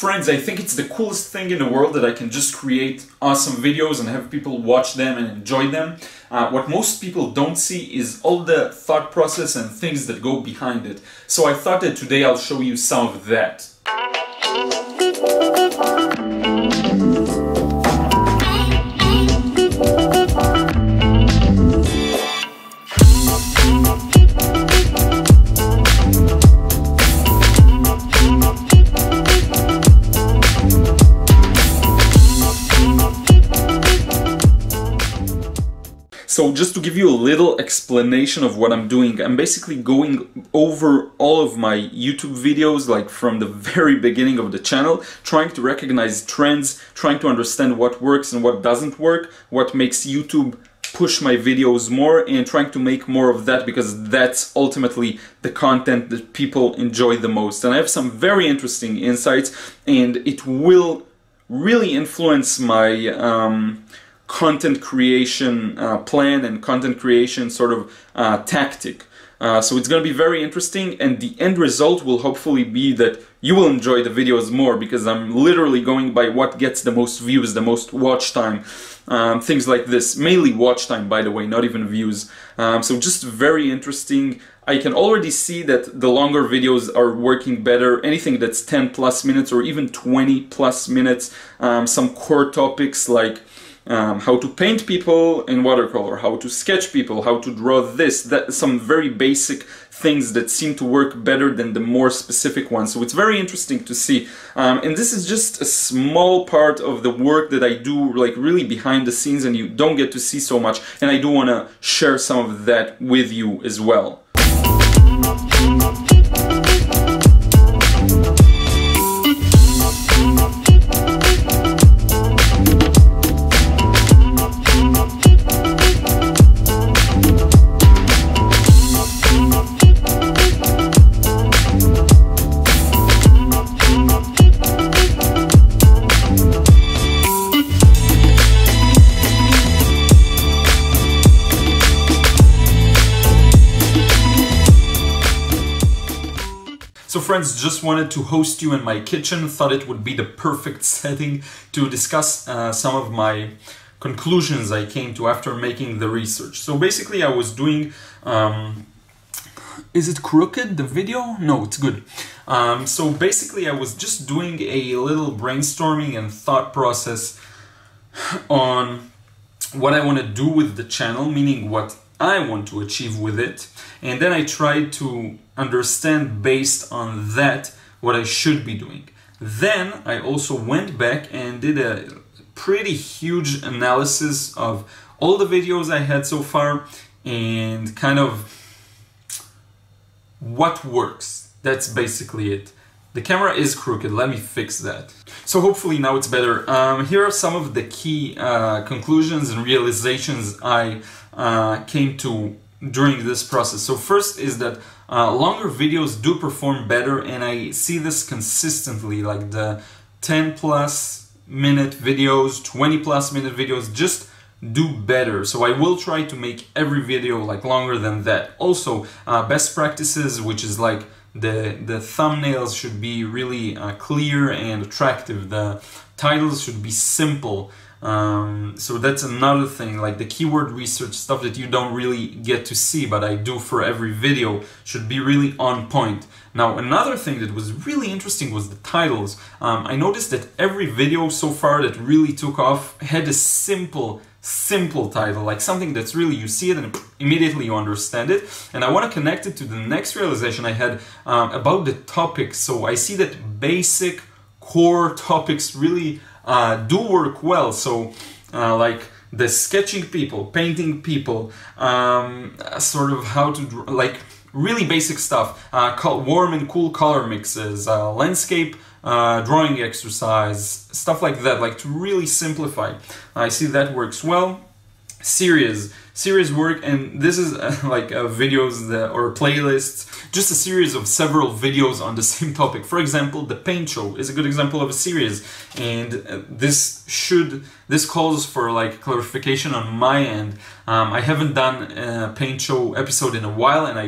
Friends, I think it's the coolest thing in the world that I can just create awesome videos and have people watch them and enjoy them. What most people don't see is all the thought process and things that go behind it. So I thought that today I'll show you some of that. So just to give you a little explanation of what I'm doing, I'm basically going over all of my YouTube videos, like from the very beginning of the channel, trying to recognize trends, trying to understand what works and what doesn't work, what makes YouTube push my videos more, and trying to make more of that because that's ultimately the content that people enjoy the most. And I have some very interesting insights, and it will really influence my content creation plan and content creation sort of tactic. So it's going to be very interesting, and the end result will hopefully be that you will enjoy the videos more because I'm literally going by what gets the most views, the most watch time, things like this. Mainly watch time, by the way, not even views. So just very interesting. I can already see that the longer videos are working better. Anything that's 10+ minutes or even 20+ minutes. Some core topics like how to paint people in watercolor, how to sketch people, how to draw this, that, some very basic things that seem to work better than the more specific ones. So it's very interesting to see. And this is just a small part of the work that I do, like really behind the scenes, and you don't get to see so much. And I do want to share some of that with you as well. So friends, just wanted to host you in my kitchen, thought it would be the perfect setting to discuss some of my conclusions I came to after making the research. So basically I was doing, is it crooked, the video? No, it's good. So basically I was just doing a little brainstorming and thought process on what I want to do with the channel, meaning what I want to achieve with it. And then I tried to understand based on that what I should be doing. Then I also went back and did a pretty huge analysis of all the videos I had so far and kind of what works. That's basically it. The camera is crooked, let me fix that. So hopefully now it's better. Here are some of the key conclusions and realizations I came to during this process. So first is that longer videos do perform better, and I see this consistently, like the 10+ minute videos, 20+ minute videos just do better. So I will try to make every video like longer than that. Also, best practices, which is like the thumbnails should be really clear and attractive. The titles should be simple. So that's another thing, like the keyword research stuff that you don't really get to see, but I do for every video, should be really on point. Now, another thing that was really interesting was the titles. I noticed that every video so far that really took off had a simple title, like something that's really, you see it and immediately you understand it. And I want to connect it to the next realization I had about the topics. So I see that basic core topics really do work well. So like the sketching people, painting people, sort of how to draw, like really basic stuff, warm and cool color mixes, landscape drawing exercise, stuff like that, like to really simplify. I see that works well. Series work, and this is like videos or playlists, just a series of several videos on the same topic. For example, the paint show is a good example of a series, and this calls for like clarification on my end. I haven't done a paint show episode in a while, and I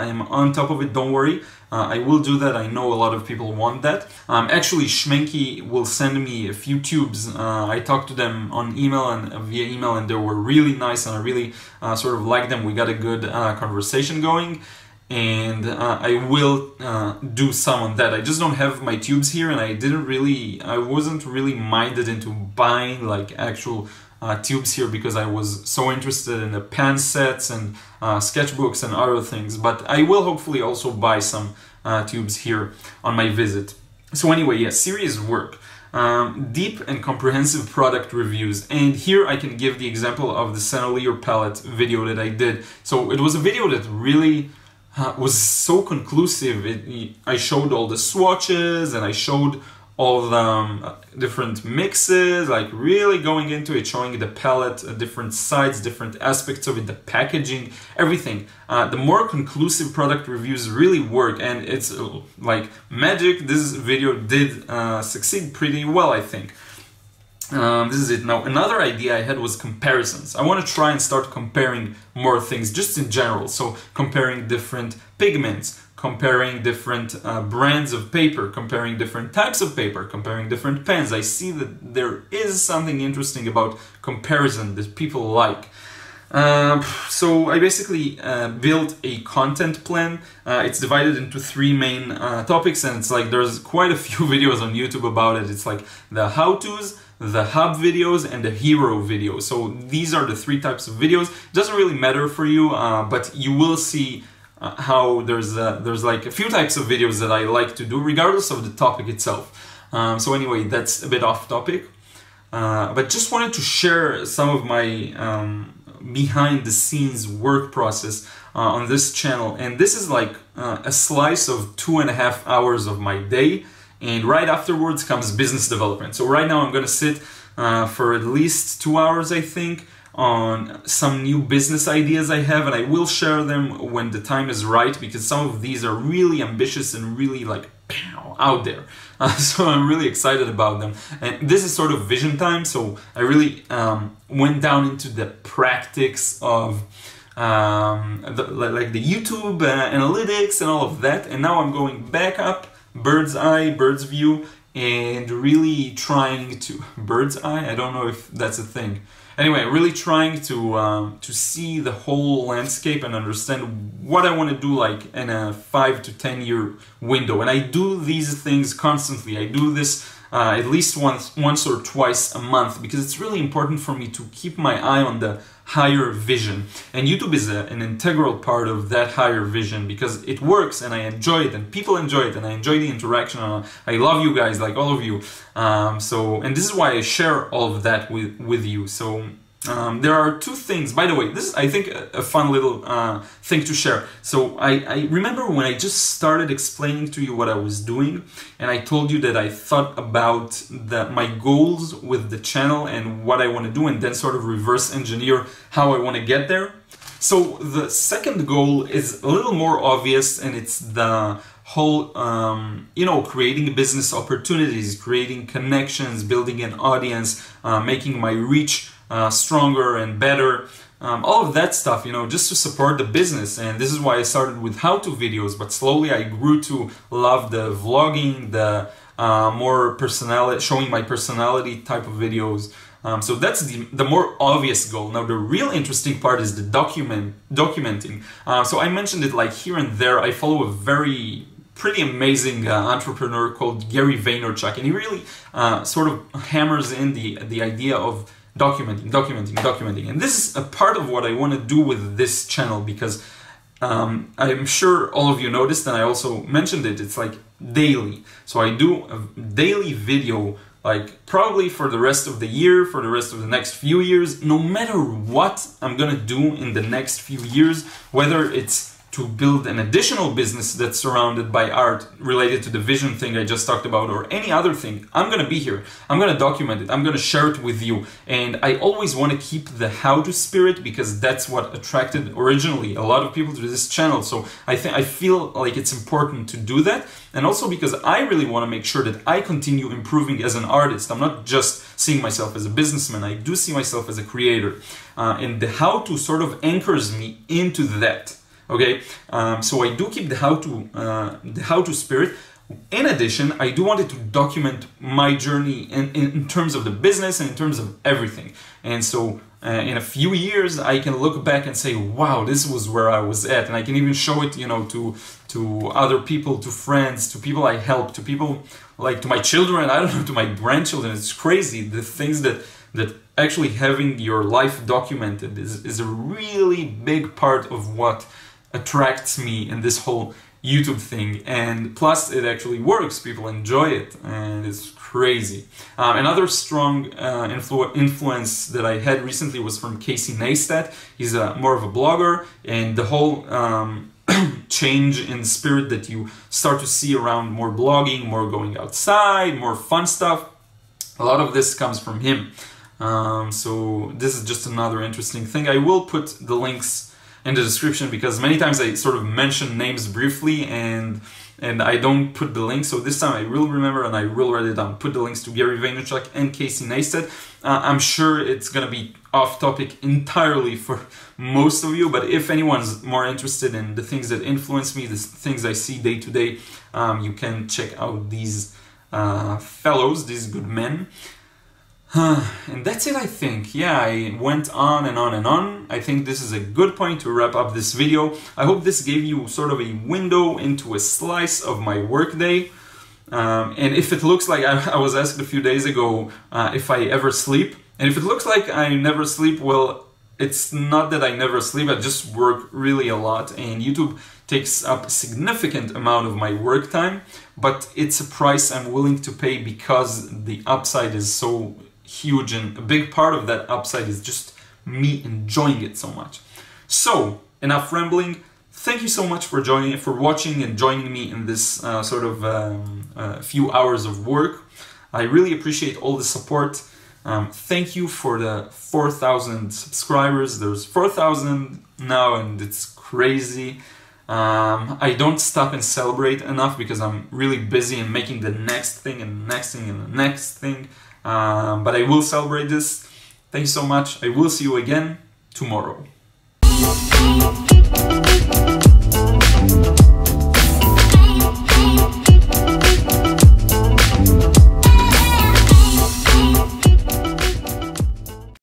am on top of it, don't worry. I will do that. I know a lot of people want that. Actually, Schmenki will send me a few tubes. I talked to them on email and via email, and they were really nice, and I really sort of liked them. We got a good conversation going. And I will do some on that. I just don't have my tubes here, and I wasn't really minded into buying like actual tubes here because I was so interested in the pen sets and sketchbooks and other things. But I will hopefully also buy some tubes here on my visit. So anyway, yeah, serious work. Deep and comprehensive product reviews, and here I can give the example of the Sennelier palette video that I did. So it was a video that really was so conclusive. I showed all the swatches and I showed all the different mixes, like really going into it, showing the palette, different sides, different aspects of it, the packaging, everything. The more conclusive product reviews really work, and it's like magic. This video did succeed pretty well, I think. This is it. Now, another idea I had was comparisons. I want to try and start comparing more things, just in general. So comparing different pigments, comparing different brands of paper, comparing different types of paper, comparing different pens. I see that there is something interesting about comparison that people like. So I basically built a content plan. It's divided into 3 main topics, and it's like there's quite a few videos on YouTube about it. It's like the how-tos, the hub videos, and the hero videos. So these are the 3 types of videos. It doesn't really matter for you, but you will see how there's like a few types of videos that I like to do, regardless of the topic itself. So anyway, that's a bit off topic, but just wanted to share some of my behind the scenes work process on this channel. And this is like a slice of 2.5 hours of my day. And right afterwards comes business development. So right now I'm going to sit for at least 2 hours, I think, on some new business ideas I have, and I will share them when the time is right, because some of these are really ambitious and really like out there. So I'm really excited about them. And this is sort of vision time, so I really went down into the practice of like the YouTube analytics and all of that, and now I'm going back up, bird's eye, bird's view, and really trying to bird's eye. I don't know if that's a thing. Anyway, really trying to see the whole landscape and understand what I want to do, like in a 5 to 10 year window. And I do these things constantly. I do this at least once or twice a month, because it's really important for me to keep my eye on the higher vision. And YouTube is an integral part of that higher vision, because it works and I enjoy it and people enjoy it and I enjoy the interaction. I love you guys, like all of you. And this is why I share all of that with you. So there are 2 things, by the way, this is, I think, a fun little thing to share. So I remember when I just started explaining to you what I was doing, and I told you that I thought about my goals with the channel and what I want to do, and then sort of reverse engineer how I want to get there. So the second goal is a little more obvious, and it's the whole, creating business opportunities, creating connections, building an audience, making my reach stronger and better, all of that stuff, just to support the business. And this is why I started with how-to videos, but slowly I grew to love the vlogging, the more showing my personality type of videos. So that's the more obvious goal. Now the real interesting part is the documenting. So I mentioned it like here and there. I follow a pretty amazing entrepreneur called Gary Vaynerchuk, and he really sort of hammers in the idea of documenting. And this is a part of what I want to do with this channel, because I'm sure all of you noticed, and I also mentioned it, it's like daily. So I do a daily video, like probably for the rest of the year, for the rest of the next few years, no matter what I'm gonna do in the next few years, whether it's to build an additional business that's surrounded by art related to the vision thing I just talked about, or any other thing, I'm gonna be here. I'm gonna document it. I'm gonna share it with you. And I always want to keep the how-to spirit, because that's what attracted originally a lot of people to this channel. So I feel like it's important to do that. And also because I really want to make sure that I continue improving as an artist. I'm not just seeing myself as a businessman. I do see myself as a creator. And the how-to sort of anchors me into that. Okay, so I do keep the how-to spirit. In addition, I do wanted to document my journey in terms of the business and in terms of everything. And so in a few years, I can look back and say, wow, this was where I was at. And I can even show it, you know, to other people, to friends, to people I help, to people like to my children, I don't know, to my grandchildren. It's crazy. The things that actually having your life documented is a really big part of what attracts me in this whole YouTube thing, and plus it actually works, people enjoy it, and it's crazy. Another strong influence that I had recently was from Casey Neistat. He's more of a blogger, and the whole change in spirit that you start to see around more blogging, more going outside, more fun stuff, a lot of this comes from him. So this is just another interesting thing. I will put the links in the description because many times I sort of mention names briefly and I don't put the links. So this time I will remember and I will write it down. Put the links to Gary Vaynerchuk and Casey Neistat. I'm sure it's gonna be off topic entirely for most of you, but if anyone's more interested in the things that influence me, the things I see day to day, you can check out these fellows, these good men. And that's it, I think. Yeah, I went on and on and on. I think this is a good point to wrap up this video. I hope this gave you sort of a window into a slice of my workday. And if it looks like, I was asked a few days ago if I ever sleep. And if it looks like I never sleep, well, it's not that I never sleep, I just work really a lot. And YouTube takes up a significant amount of my work time, but it's a price I'm willing to pay because the upside is so huge, and a big part of that upside is just me enjoying it so much. So, enough rambling. Thank you so much for watching and joining me in this sort of few hours of work. I really appreciate all the support. Thank you for the 4,000 subscribers. There's 4,000 now, and it's crazy. I don't stop and celebrate enough because I'm really busy in making the next thing and the next thing and the next thing. But I will celebrate this. Thank you so much. I will see you again tomorrow.